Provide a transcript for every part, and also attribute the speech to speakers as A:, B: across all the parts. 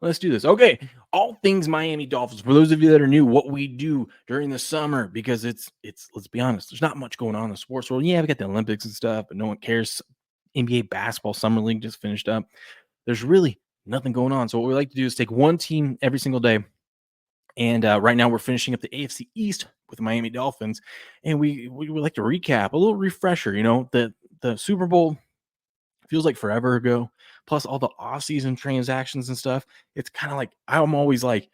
A: Let's do this. Okay. All things Miami Dolphins. For those of you that are new, what we do during the summer, because it's let's be honest, there's not much going on in the sports world. Yeah, we got the Olympics and stuff, but no one cares. NBA basketball summer league just finished up. There's really nothing going on. So what we like to do is take one team every single day. And right now we're finishing up the AFC East with the Miami Dolphins, and we would like to recap a little refresher. The Super Bowl feels like forever ago. Plus all the offseason transactions and stuff. It's kind of like I'm always like,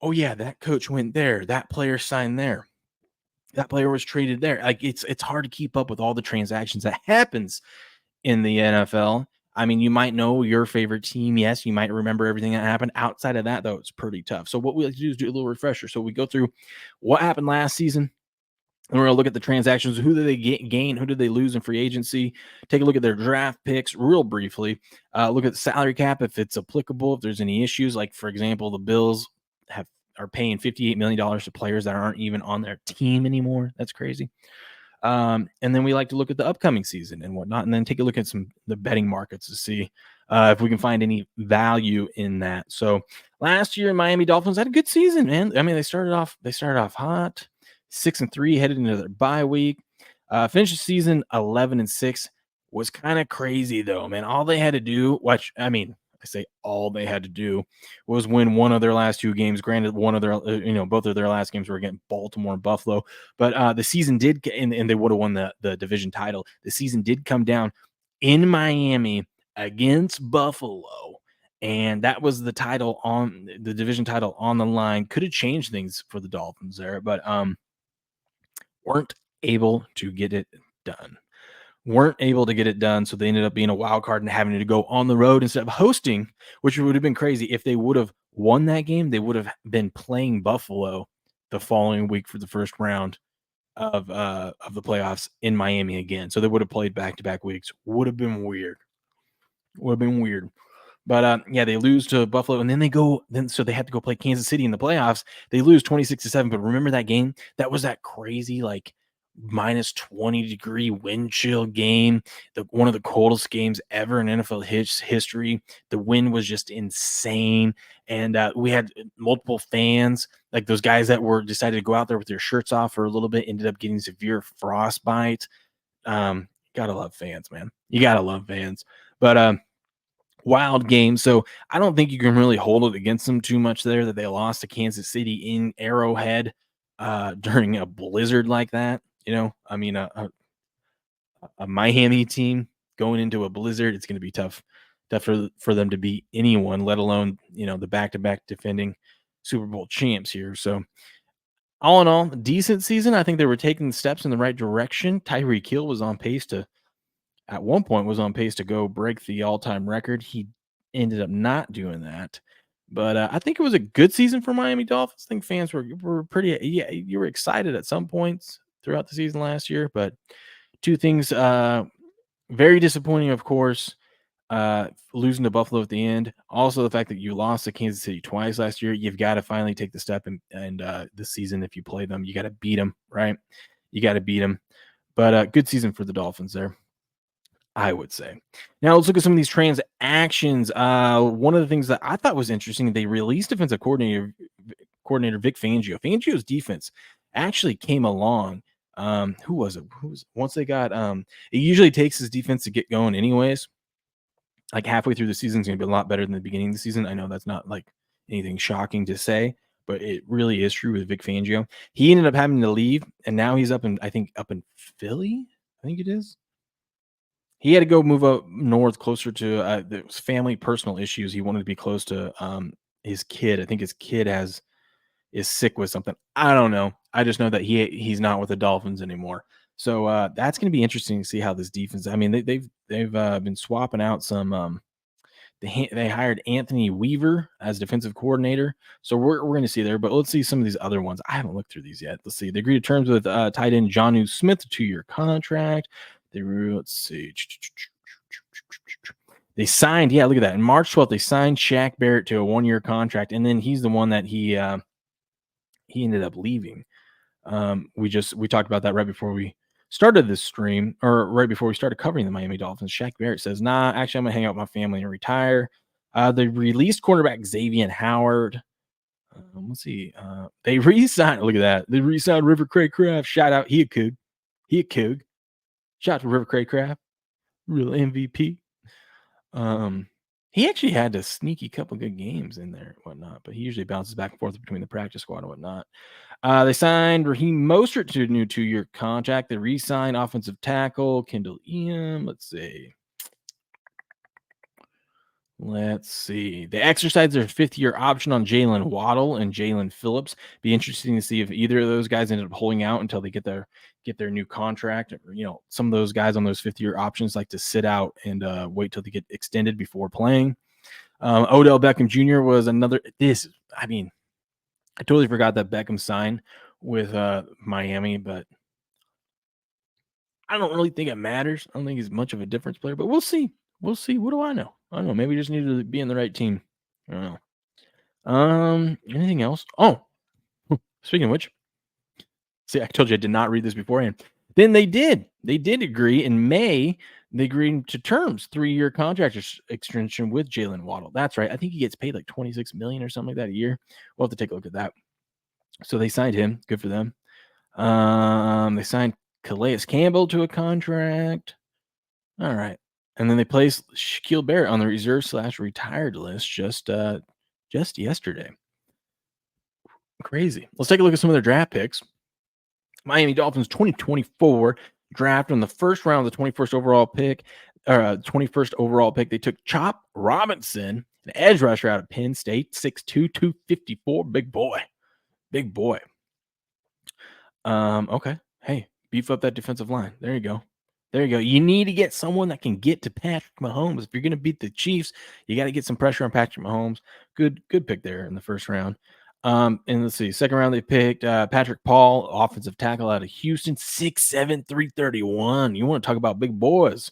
A: oh yeah, that coach went there, that player signed there, that player was traded there. Like it's hard to keep up with all the transactions that happens in the NFL. I mean, you might know your favorite team. Yes, you might remember everything that happened. Outside of that, though, it's pretty tough. So what we like to do is do a little refresher. So we go through what happened last season, and we're going to look at the transactions. Who did they gain? Who did they lose in free agency? Take a look at their draft picks real briefly. Look at the salary cap if it's applicable, if there's any issues. Like, for example, the Bills are paying $58 million to players that aren't even on their team anymore. That's crazy. And then we like to look at the upcoming season and whatnot, and then take a look at the betting markets to see if we can find any value in that. So last year, Miami Dolphins had a good season, man. I mean, they started off hot, 6-3, headed into their bye week. Finished the season 11-6. Was kind of crazy though, man. All they had to do, I say all they had to do was win one of their last two games. Granted, one of their, both of their last games were against Baltimore and Buffalo, but the season did, and they would have won the division title. The season did come down in Miami against Buffalo, and that was the division title on the line. Could have changed things for the Dolphins there, but weren't able to get it done. So they ended up being a wild card and having to go on the road instead of hosting, which would have been crazy. If they would have won that game, they would have been playing Buffalo the following week for the first round of the playoffs in Miami again. So they would have played back-to-back weeks. Would have been weird. But yeah, they lose to Buffalo, and then so they had to go play Kansas City in the playoffs. They lose 26-7. But remember that game? That was that crazy, like, minus 20-degree wind chill game, one of the coldest games ever in NFL history. The wind was just insane, and we had multiple fans, like those guys that were decided to go out there with their shirts off for a little bit, ended up getting severe frostbite. Gotta love fans, man. You gotta love fans. But wild game. So I don't think you can really hold it against them too much there that they lost to Kansas City in Arrowhead during a blizzard like that. I mean, a Miami team going into a blizzard, it's going to be tough for them to beat anyone, let alone, the back-to-back defending Super Bowl champs here. So all in all, decent season. I think they were taking steps in the right direction. Tyreek Hill at one point was on pace to go break the all-time record. He ended up not doing that. But I think it was a good season for Miami Dolphins. I think fans were pretty, yeah, you were excited at some points throughout the season last year. But two things, very disappointing, of course, losing to Buffalo at the end. Also, the fact that you lost to Kansas City twice last year. You've got to finally take the step, and this season, if you play them, you got to beat them, right? You got to beat them. But good season for the Dolphins there, I would say. Now let's look at some of these transactions. One of the things that I thought was interesting, they released defensive coordinator Vic Fangio. Fangio's defense actually came along. Who was it? Once they got it usually takes his defense to get going anyways. Like halfway through the season is gonna be a lot better than the beginning of the season. I know that's not like anything shocking to say, but it really is true with Vic Fangio. He ended up having to leave, and now he's up in Philly. I think it is. He had to go move up north closer to there was family personal issues. He wanted to be close to his kid. I think his kid is sick with something. I don't know. I just know that he's not with the Dolphins anymore. So that's going to be interesting to see how this defense. I mean, they've been swapping out some. They hired Anthony Weaver as defensive coordinator. So we're going to see there. But let's see some of these other ones. I haven't looked through these yet. Let's see. They agreed to terms with tight end Jonnu Smith, a 2-year contract. Let's see. They signed, yeah, look at that. On March 12th, they signed Shaq Barrett to a 1-year contract, and then he's the one that he ended up leaving. We talked about that right before we started this stream, or right before we started covering the Miami Dolphins. Shaq Barrett says, "Nah, actually, I'm gonna hang out with my family and retire. They released cornerback Xavier Howard. Let's see. They re-signed. Look at that. They re-signed River Craycraft. Shout out. He a Coug. He a Coug. Shout out to River Craycraft. Real MVP. He actually had a sneaky couple good games in there and whatnot, but he usually bounces back and forth between the practice squad and whatnot. They signed Raheem Mostert to a new 2-year contract. They re-signed offensive tackle Kendall Eam. Let's see. They exercised their 5th-year option on Jalen Waddle and Jalen Phillips. Be interesting to see if either of those guys ended up holding out until they get their new contract. Some of those guys on those 5th-year options like to sit out and wait till they get extended before playing. Odell Beckham Jr. was another. I totally forgot that Beckham signed with Miami, but I don't really think it matters. I don't think he's much of a difference player, but we'll see. We'll see. What do I know? I don't know. Maybe we just need to be in the right team. I don't know. Anything else? Oh, speaking of which, see, I told you I did not read this beforehand. Then they did. They did agree in May. They agreed to terms, 3-year contract extension with Jalen Waddle. That's right. I think he gets paid like $26 million or something like that a year. We'll have to take a look at that. So they signed him. Good for them. They signed Calais Campbell to a contract. All right. And then they placed Shaquille Barrett on the reserve/retired list just yesterday. Crazy. Let's take a look at some of their draft picks. Miami Dolphins 2024 draft on the first round of the 21st overall pick. 21st overall pick. They took Chop Robinson, an edge rusher out of Penn State, 6'2", 254. Big boy. Big boy. Okay. Hey, beef up that defensive line. There you go. There you go. You need to get someone that can get to Patrick Mahomes. If you're going to beat the Chiefs, you got to get some pressure on Patrick Mahomes. Good pick there in the first round. And let's see. Second round, they picked Patrick Paul, offensive tackle out of Houston, 6'7", 331. You want to talk about big boys.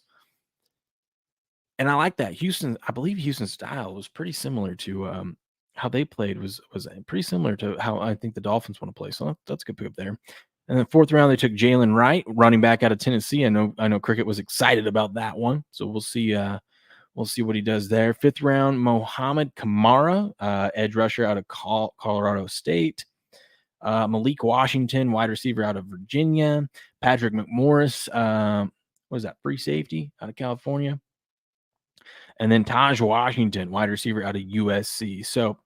A: And I like that. I believe Houston's style was pretty similar to how they played was pretty similar to how I think the Dolphins want to play. So that's a good pick up there. And then 4th round, they took Jalen Wright, running back out of Tennessee. I know Cricket was excited about that one. So we'll see what he does there. 5th round, Mohamed Kamara, edge rusher out of Colorado State. Malik Washington, wide receiver out of Virginia. Patrick McMorris, what is that, free safety out of California. And then Taj Washington, wide receiver out of USC. So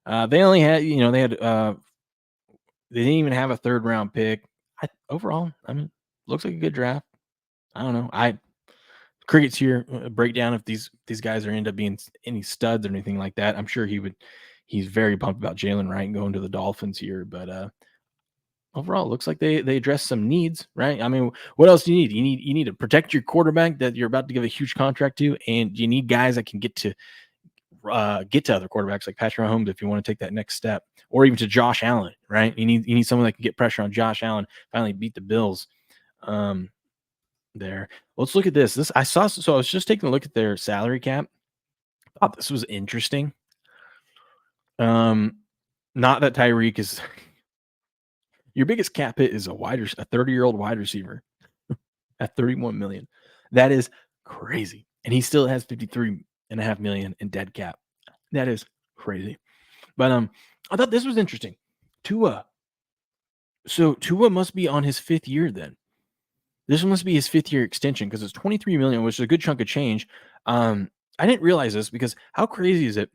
A: they only had, they didn't even have a 3rd round pick. Overall, looks like a good draft. I don't know. Cricket's here breakdown if these guys end up being any studs or anything like that. I'm sure he's very pumped about Jalen Wright going to the Dolphins here. But overall, it looks like they address some needs, right? What else do you need? You need to protect your quarterback that you're about to give a huge contract to, and you need guys that can get to other quarterbacks like Patrick Mahomes if you want to take that next step, or even to Josh Allen, right? You need someone that can get pressure on Josh Allen, finally beat the Bills. There. Let's look at this. I was just taking a look at their salary cap. Thought this was interesting. Not that Tyreek is your biggest cap hit is a 30-year-old wide receiver at $31 million. That is crazy. And he still has $53.5 million in dead cap. That is crazy. But I thought this was interesting. Tua. So Tua must be on his 5th year then. This must be his 5th-year extension because it's $23 million, which is a good chunk of change. I didn't realize this because how crazy is it?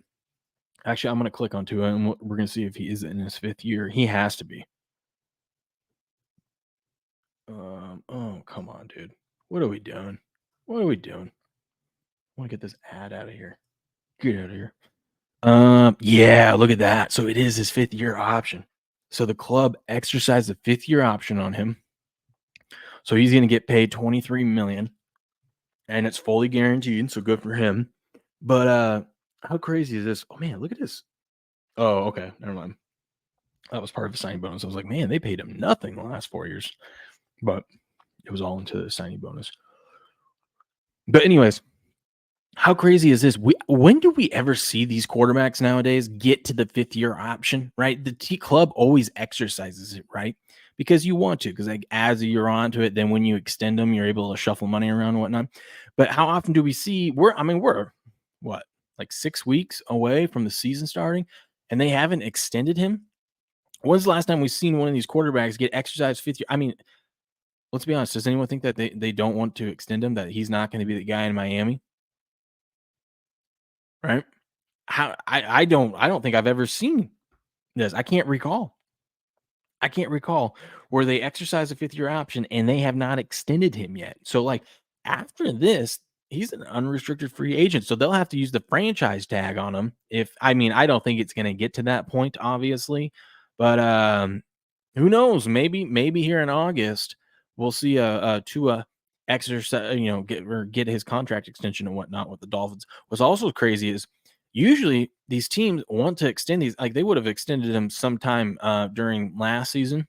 A: Actually, I'm going to click on Tua and we're going to see if he is in his 5th year. He has to be. Oh, come on, dude. What are we doing? What are we doing? I want to get this ad out of here. Get out of here. Yeah, look at that. So it is his 5th-year option. So the club exercised the 5th-year option on him. So he's going to get paid $23 million, and it's fully guaranteed. So good for him. But how crazy is this? Oh man, look at this. Oh, okay, never mind. That was part of the signing bonus. I was like, man, they paid him nothing the last 4 years, but it was all into the signing bonus. But anyways, how crazy is this? When do we ever see these quarterbacks nowadays get to the 5th-year option? Right, the club always exercises it, right? Because you want to, because like as you're onto it, then when you extend them, you're able to shuffle money around and whatnot. But how often do we see we're what like 6 weeks away from the season starting, and they haven't extended him. When's the last time we've seen one of these quarterbacks get exercise fifth year? I mean, let's be honest. Does anyone think that they don't want to extend him? That he's not going to be the guy in Miami, right? I don't think I've ever seen this. I can't recall where they exercise a fifth year option and they have not extended him yet. So, like, after this, he's an unrestricted free agent. So they'll have to use the franchise tag on him. If I mean, I don't think it's going to get to that point, obviously, but who knows? Maybe here in August we'll see a Tua exercise, get his contract extension and whatnot with the Dolphins. What's also crazy is usually these teams want to extend these, like they would have extended him sometime during last season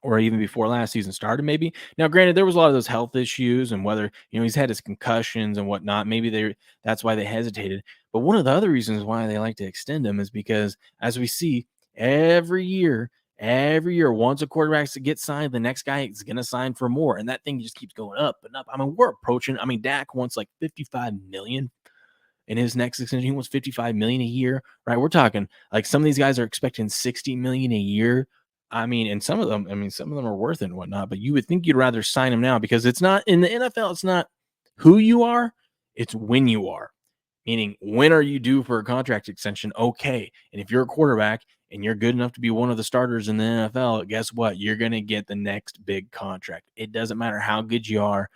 A: or even before last season started, maybe. Now, granted, there was a lot of those health issues and whether, he's had his concussions and whatnot. Maybe that's why they hesitated. But one of the other reasons why they like to extend him is because, as we see every year, once a quarterback gets signed, the next guy is going to sign for more. And that thing just keeps going up and up. I mean, we're approaching, Dak wants like 55 million in his next extension. He wants 55 million a year, right? We're talking like some of these guys are expecting 60 million a year. And some of them are worth it and whatnot, but you would think you'd rather sign him now because it's not in the NFL. It's not who you are, it's when you are. Meaning, when are you due for a contract extension? Okay. And if you're a quarterback and you're good enough to be one of the starters in the NFL, guess what? You're going to get the next big contract. It doesn't matter how good you are.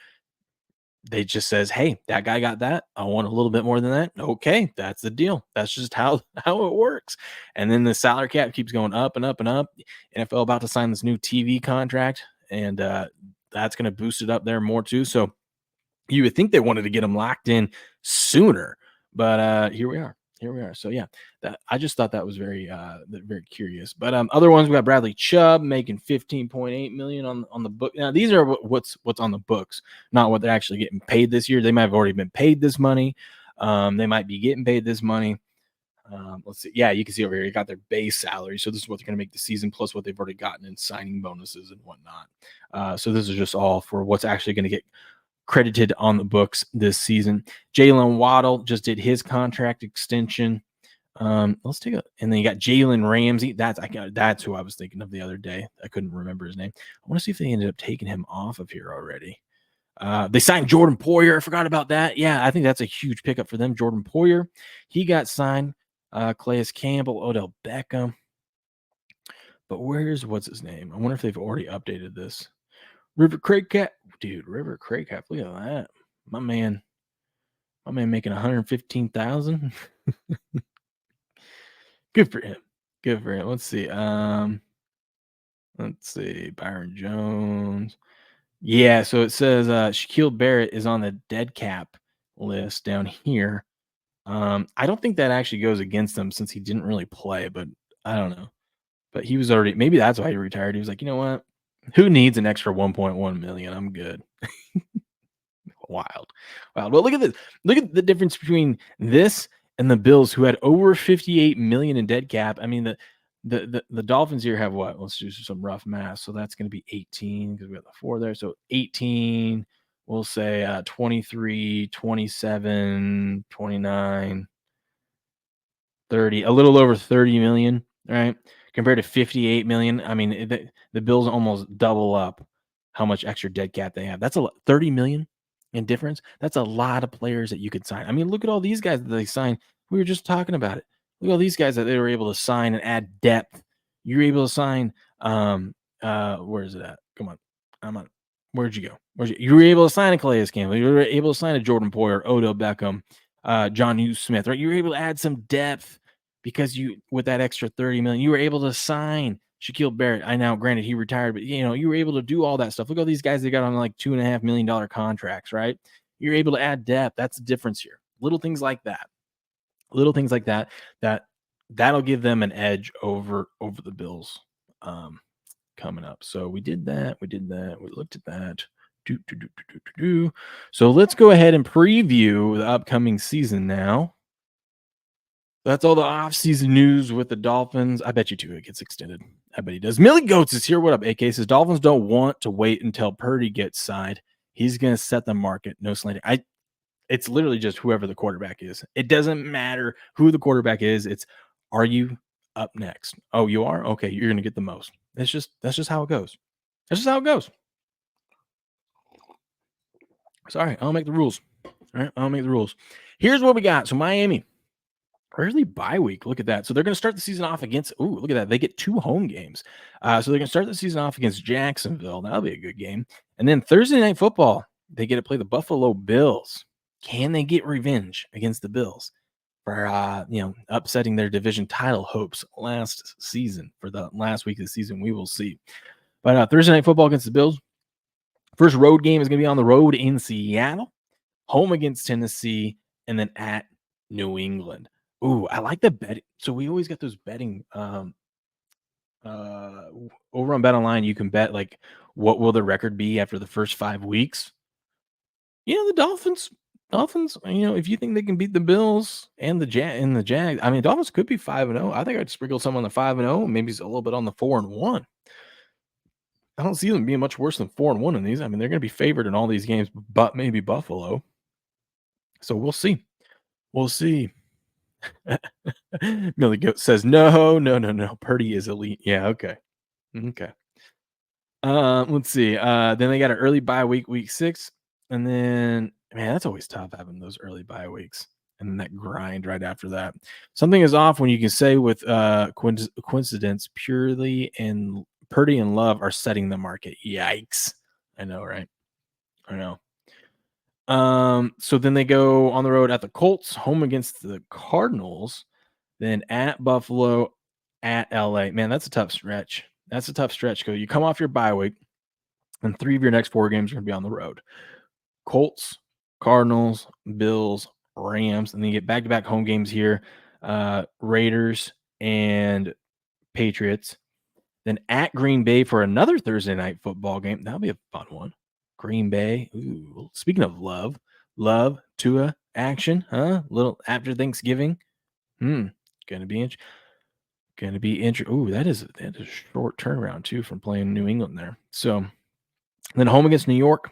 A: They just says, hey, that guy got that. I want a little bit more than that. Okay, that's the deal. That's just how it works. And then the salary cap keeps going up and up and up. NFL about to sign this new TV contract, and that's going to boost it up there more too. So you would think they wanted to get him locked in sooner, but here we are. So yeah, I just thought that was very curious. But other ones, we got Bradley Chubb making 15.8 million on the book. Now these are what's on the books, not what they're actually getting paid this year. They might have already been paid this money. They might be getting paid this money. Let's see. Yeah, you can see over here, you got their base salary. So this is what they're going to make the season plus what they've already gotten in signing bonuses and whatnot. So this is just all for what's actually going to get credited on the books this season. Jalen Waddle just did his contract extension. Let's take a, and then you got Jalen Ramsey. That's who I was thinking of the other day. I couldn't remember his name. I want to see if they ended up taking him off of here already. They signed Jordan Poyer. I forgot about that. Yeah, I think that's a huge pickup for them. Jordan Poyer, he got signed. Calais Campbell, Odell Beckham. But what's his name? I wonder if they've already updated this. River Craycap, dude. River Craycap. Look at that. My man making 115,000. Good for him. Let's see. Byron Jones. Yeah, so it says Shaquille Barrett is on the dead cap list down here. I don't think that actually goes against him since he didn't really play, but I don't know. But he was already, maybe that's why he retired. He was like, you know what? Who needs an extra 1.1 million? I'm good. Wild. Well, look at this. Look at the difference between this and the Bills, who had over 58 million in dead cap. I mean, the Dolphins here have what? Let's do some rough math. So that's going to be 18 because we got the 4 there. So 18, we'll say 23, 27, 29, 30, a little over 30 million, right? Compared to 58 million. I mean, the Bills almost double up how much extra dead cap they have. That's 30 million in difference. That's a lot of players that you could sign. I mean, look at all these guys that they signed. We were just talking about it. Look at all these guys that they were able to sign and add depth. You're able to sign. Where is it at? Come on, I'm on. Where'd you go? You were able to sign a Calais Campbell. You were able to sign a Jordan Poyer, Odell Beckham, John Hughes Smith. Right? You were able to add some depth because with that extra 30 million, you were able to sign Shaquille Barrett. I know, granted, he retired, but you were able to do all that stuff. Look at all these guys they got on like $2.5 million contracts, right? You're able to add depth. That's the difference here. Little things like that. That'll give them an edge over the Bills coming up. So we did that. We looked at that. So let's go ahead and preview the upcoming season now. That's all the off-season news with the Dolphins. I bet you too it gets extended. I bet he does. Millie Goats is here. What up, AK? Says Dolphins don't want to wait until Purdy gets signed. He's going to set the market. No slanting. It's literally just whoever the quarterback is. It doesn't matter who the quarterback is. It's, are you up next? Oh, you are? Okay, you're gonna get the most. That's just how it goes. That's just how it goes. Sorry, I'll make the rules. All right, I'll make the rules. Here's what we got. So Miami, early bye week. Look at that. So they're going to start the season off against. Ooh, look at that. They get 2 home games. So they're going to start the season off against Jacksonville. That'll be a good game. And then Thursday night football, they get to play the Buffalo Bills. Can they get revenge against the Bills for upsetting their division title hopes last season? For the last week of the season, we will see. But Thursday night football against the Bills. First road game is going to be on the road in Seattle, home against Tennessee, and then at New England. Ooh, I like the bet. So we always get those betting over on Bet Online. You can bet like what will the record be after the first 5 weeks. The Dolphins. If you think they can beat the Bills and the Jags, I mean, Dolphins could be 5-0. I think I'd sprinkle some on the 5-0, maybe a little bit on the 4-1. I don't see them being much worse than 4-1 in these. I mean, they're going to be favored in all these games, but maybe Buffalo. So we'll see. We'll see. Millie Goat says, no. Purdy is elite. Yeah, okay. Let's see. Then they got an early bye week 6. And then, man, that's always tough having those early bye weeks. And then that grind right after that. Something is off when you can say with coincidence, Purdy and Love are setting the market. Yikes. I know, right? I know. So then they go on the road at the Colts, home against the Cardinals, then at Buffalo, at LA. Man, that's a tough stretch. That's a tough stretch. You come off your bye week, and 3 of your next 4 games are going to be on the road. Colts, Cardinals, Bills, Rams, and then you get back-to-back home games here, Raiders and Patriots. Then at Green Bay for another Thursday night football game. That'll be a fun one. Green Bay. Ooh, speaking of love, Tua action, huh? Little after Thanksgiving. Gonna be interesting. Ooh, that is a short turnaround too from playing New England there. So then home against New York,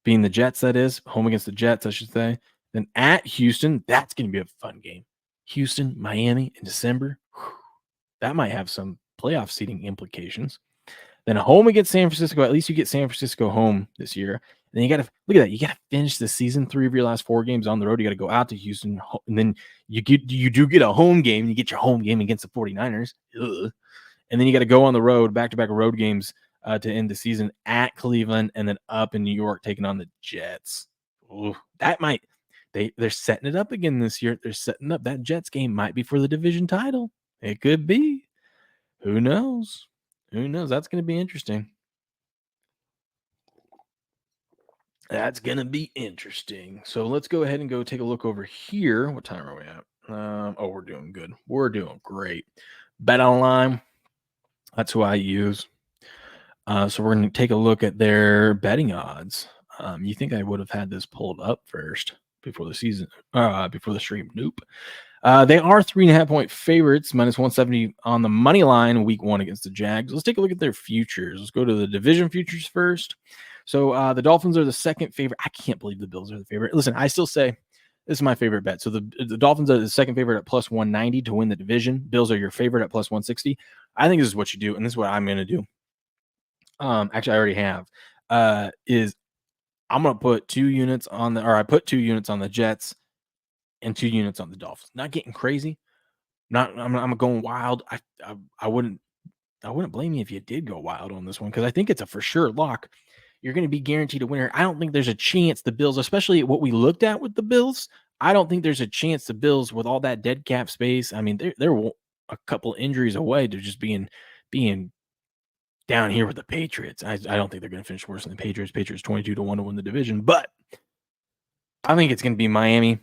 A: being the Jets, that is. Home against the Jets, I should say. Then at Houston, that's gonna be a fun game. Houston, Miami in December. Whew, that might have some playoff seeding implications. Then home against San Francisco. At least you get San Francisco home this year. And then you got to look at that. You got to finish the season. 3 of your last 4 games on the road. You got to go out to Houston, and then you do get a home game. You get your home game against the 49ers. Ugh. And then you got to go on the road, back-to-back road games to end the season at Cleveland, and then up in New York taking on the Jets. Ooh, that might they're setting it up again this year. They're setting up that Jets game might be for the division title. It could be. Who knows? Who knows? That's going to be interesting. That's going to be interesting. So let's go ahead and go take a look over here. What time are we at? We're doing good. We're doing great. Bet Online. That's who I use. So we're going to take a look at their betting odds. You think I would have had this pulled up first before the season, before the stream? Nope. They are 3.5-point favorites, minus 170 on the money line week 1 against the Jags. Let's take a look at their futures. Let's go to the division futures first. So the Dolphins are the second favorite. I can't believe the Bills are the favorite. Listen, I still say this is my favorite bet. So the Dolphins are the second favorite at plus 190 to win the division. Bills are your favorite at plus 160. I think this is what you do, and this is what I'm going to do. Actually, I already have. Is I'm going to put 2 units on I put 2 units on the Jets and 2 units on the Dolphins. Not getting crazy. I'm going wild. I wouldn't blame you if you did go wild on this one, because I think it's a for sure lock. You're going to be guaranteed a winner. I don't think there's a chance the Bills, especially what we looked at with the Bills, I don't think there's a chance the Bills, with all that dead cap space, I mean, they're a couple injuries away to just being down here with the Patriots. I don't think they're going to finish worse than the Patriots. Patriots 22-1 to win the division, but I think it's going to be Miami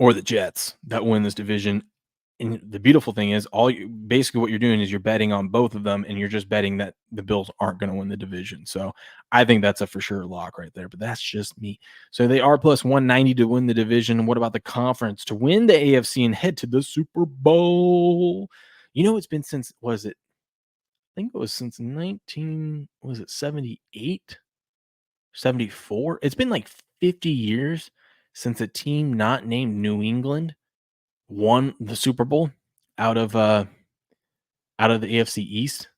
A: or the Jets that win this division. And the beautiful thing is, basically what you're doing is you're betting on both of them, and you're just betting that the Bills aren't going to win the division. So I think that's a for sure lock right there, but that's just me. So they are plus 190 to win the division. What about the conference to win the AFC and head to the Super Bowl? It's been since, I think it was since 78, 74? It's been like 50 years since a team not named New England won the Super Bowl out of the AFC East.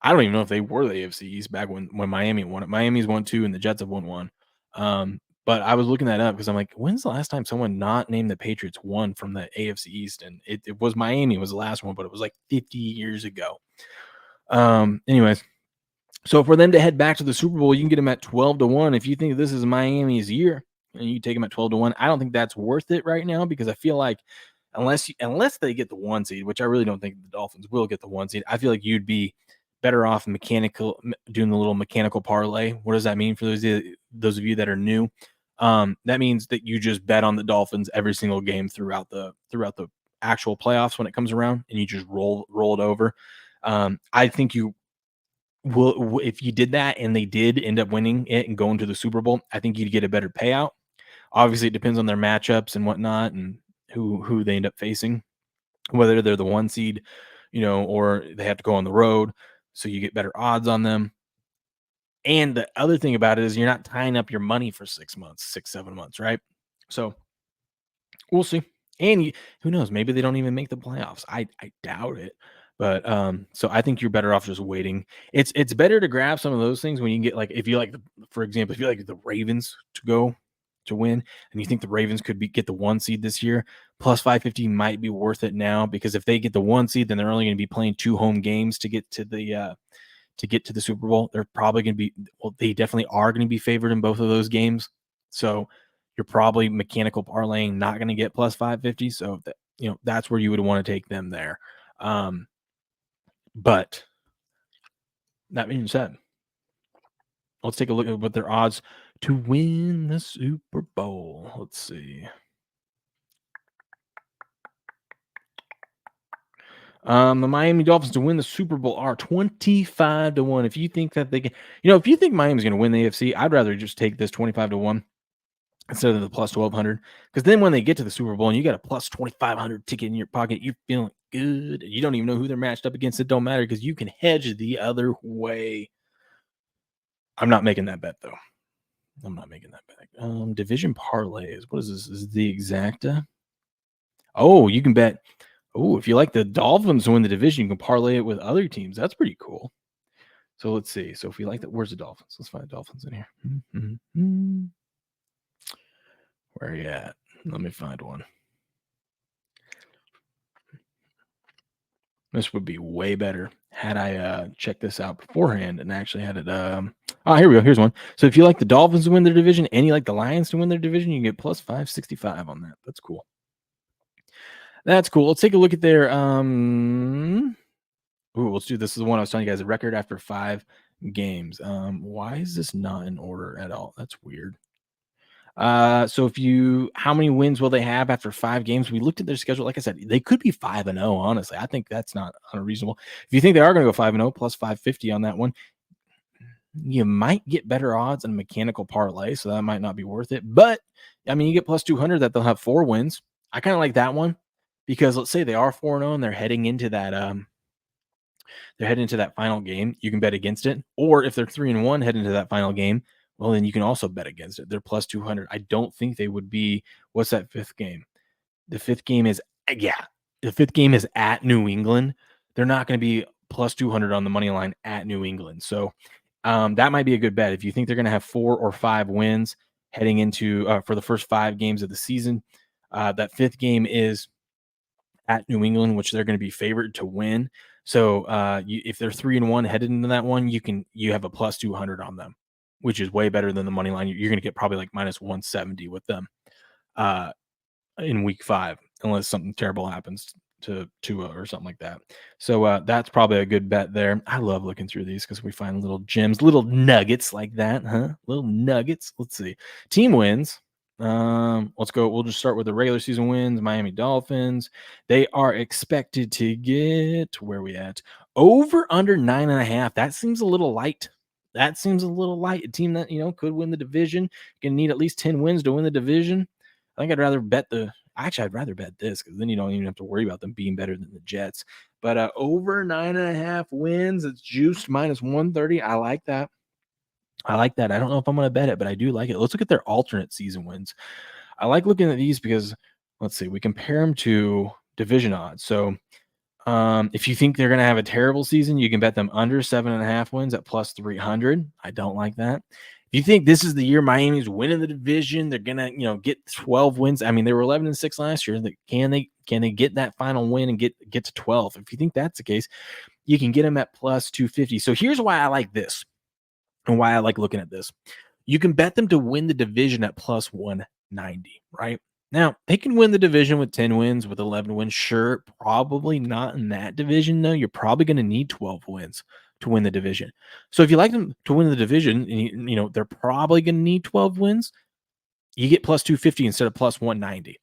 A: I don't even know if they were the AFC East back when Miami won it. Miami's won 2 and the Jets have won 1. But I was looking that up because I'm like, when's the last time someone not named the Patriots won from the AFC East? And it was Miami was the last one, but it was like 50 years ago. Anyways, so for them to head back to the Super Bowl, you can get them at 12-1. If you think this is Miami's year and you take them at 12-1, I don't think that's worth it right now because I feel like unless they get the 1 seed, which I really don't think the Dolphins will get the 1 seed, I feel like you'd be better off doing the little mechanical parlay. What does that mean for those of you that are new? That means that you just bet on the Dolphins every single game throughout the actual playoffs when it comes around, and you just roll it over. I think you will if you did that and they did end up winning it and going to the Super Bowl. I think you'd get a better payout. Obviously, it depends on their matchups and whatnot, and who they end up facing, whether they're the 1 seed, or they have to go on the road, so you get better odds on them. And the other thing about it is you're not tying up your money for 6 months, 6, 7 months, right? So we'll see. And who knows? Maybe they don't even make the playoffs. I doubt it. But so I think you're better off just waiting. It's better to grab some of those things when you can get for example, if you like the Ravens to win, and you think the Ravens could get the 1 seed this year, plus 550 might be worth it now because if they get the 1 seed, then they're only going to be playing 2 home games to get to the Super Bowl. They're probably going to be, they definitely are going to be favored in both of those games. So you're probably mechanical parlaying not going to get plus 550. So that's where you would want to take them there. But that being said, let's take a look at what their odds to win the Super Bowl. Let's see. The Miami Dolphins to win the Super Bowl are 25-1. If you think that they can, if you think Miami's going to win the AFC, I'd rather just take this 25-1 instead of the plus 1,200. Because then when they get to the Super Bowl and you got a plus 2,500 ticket in your pocket, you're feeling good. You don't even know who they're matched up against. It don't matter because you can hedge the other way. I'm not making that bet, though. I'm not making that bet. Division parlays. What is this? Is the exacta? Oh, you can bet. Oh, if you like the Dolphins to win the division, you can parlay it with other teams. That's pretty cool. So let's see. So if you like that, where's the Dolphins? Let's find the Dolphins in here. Mm-hmm. Where are you at? Let me find one. This would be way better had I checked this out beforehand and actually had it. Here we go. Here's one. So if you like the Dolphins to win their division and you like the Lions to win their division, you can get plus 565 on that. That's cool. That's cool. Let's take a look at their let's do this. This is the one I was telling you guys, a record after 5 games. Why is this not in order at all? That's weird. So how many wins will they have after 5 games? We looked at their schedule. Like I said, they could be 5-0. Honestly, I think that's not unreasonable. If you think they are going to go 5-0 plus 550 on that one, you might get better odds in a mechanical parlay. So that might not be worth it. But I mean, you get plus 200 that they'll have 4 wins. I kind of like that one because let's say they are 4-0 and they're heading into that final game. You can bet against it. Or if they're 3-1 heading into that final game, well, then you can also bet against it. They're plus 200. I don't think they would be. What's that 5th game? The 5th game is at New England. They're not going to be plus 200 on the money line at New England. So that might be a good bet. If you think they're going to have 4 or 5 wins heading into for the first 5 games of the season, that 5th game is at New England, which they're going to be favored to win. So if they're 3-1 headed into that one, you have a plus 200 on them, which is way better than the money line. You're going to get probably like minus 170 with them in week 5, unless something terrible happens to Tua or something like that. So that's probably a good bet there. I love looking through these because we find little gems, little nuggets like that, huh? Little nuggets. Let's see. Team wins. Let's go. We'll just start with the regular season wins. Miami Dolphins. They are expected to get, where are we at? Over under 9.5. That seems a little light. A team that, could win the division. Gonna need at least 10 wins to win the division. I think I'd rather bet this because then you don't even have to worry about them being better than the Jets. But over 9.5 wins, it's juiced minus 130. I like that. I don't know if I'm going to bet it, but I do like it. Let's look at their alternate season wins. I like looking at these because let's see, we compare them to division odds. So if you think they're going to have a terrible season, you can bet them under 7.5 wins at plus 300. I don't like that. If you think this is the year Miami's winning the division, they're going to, get 12 wins. I mean, they were 11-6 last year. Can they get that final win and get to 12? If you think that's the case, you can get them at plus 250. So here's why I like this and why I like looking at this. You can bet them to win the division at plus 190, right? Now, they can win the division with 10 wins, with 11 wins. Sure, probably not in that division, though. You're probably going to need 12 wins to win the division. So if you like them to win the division, and they're probably going to need 12 wins, you get plus 250 instead of plus 190.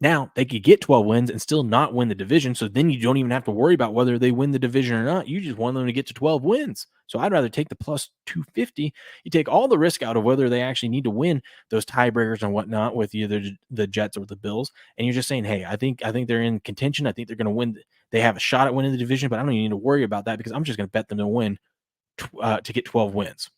A: Now, they could get 12 wins and still not win the division, so then you don't even have to worry about whether they win the division or not. You just want them to get to 12 wins. So I'd rather take the plus 250. You take all the risk out of whether they actually need to win those tiebreakers and whatnot with either the Jets or the Bills, and you're just saying, hey, I think they're in contention. I think they're going to win. They have a shot at winning the division, but I don't even need to worry about that because I'm just going to bet them to win to get 12 wins.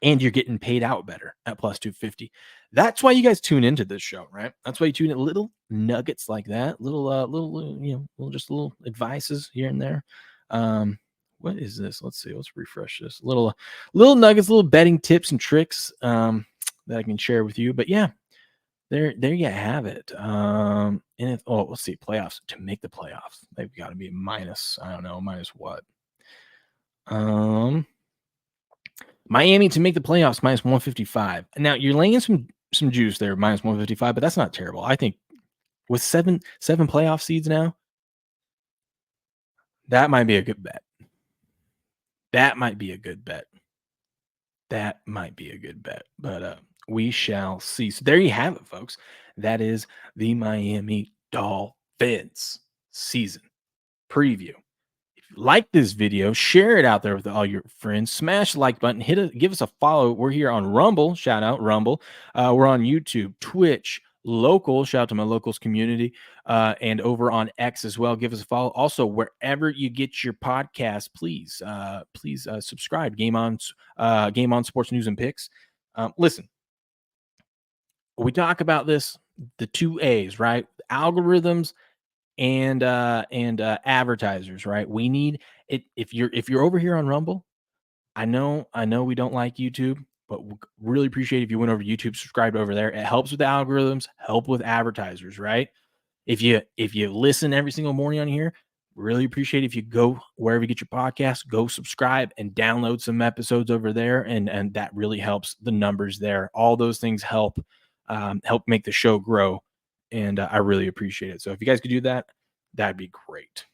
A: And you're getting paid out better at plus 250. That's why you guys tune into this show, right? That's why you tune in. Little nuggets like that, just little advices here and there. What is this? Let's see. Let's refresh this. Little nuggets, little betting tips and tricks that I can share with you. But yeah, there you have it. Let's see, playoffs. To make the playoffs, they've got to be minus. I don't know, minus what? Miami to make the playoffs minus 155. Now you're laying some juice there, minus 155, but that's not terrible. I think with seven playoff seeds now, that might be a good bet. That might be a good bet. But we shall see. So there you have it, folks. That is the Miami Dolphins season preview. Like this video, share it out there with all your friends, smash the like button, give us a follow. We're here on Rumble, shout out Rumble. We're on YouTube, Twitch, local, shout out to my locals community, and over on X as well. Give us a follow. Also, wherever you get your podcast, please subscribe. Game on Sports News and Picks. Listen, we talk about this, the 2 A's, right? Algorithms and advertisers, right? We need it. If you're over here on Rumble, I know we don't like YouTube, but we really appreciate if you went over to YouTube, subscribed over there. It helps with the algorithms, help with advertisers, right? If you listen every single morning on here, really appreciate if you go wherever you get your podcast, go subscribe and download some episodes over there, and that really helps the numbers there. All those things help make the show grow. And I really appreciate it. So if you guys could do that, that'd be great.